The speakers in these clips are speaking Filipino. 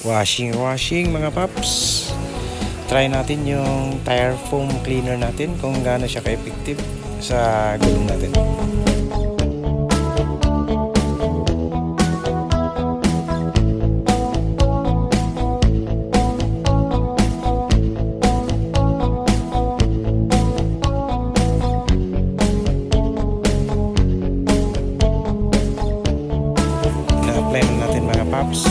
Washing mga paps. Try natin yung tire foam cleaner natin kung gaano siya ka-effective sa gulong natin. Na-apply na natin mga paps.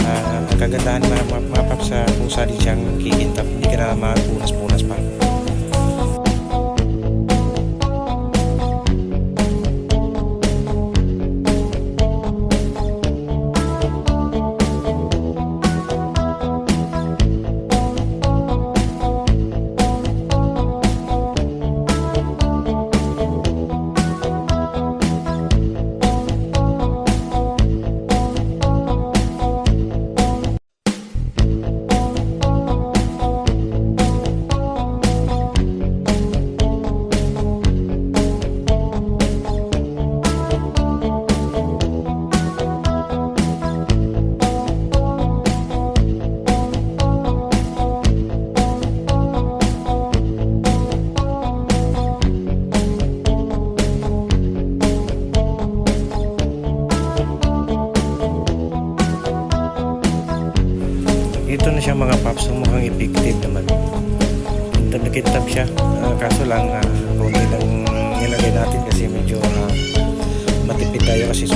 Ang kagandahan mga paps sa pusa di siyang kikintap, hindi ka na mapunas-punas pa. Ito na siya mga paps, mukhang effective naman. Nakitab siya, kaso lang konti lang nilagay natin kasi medyo matipid tayo kasi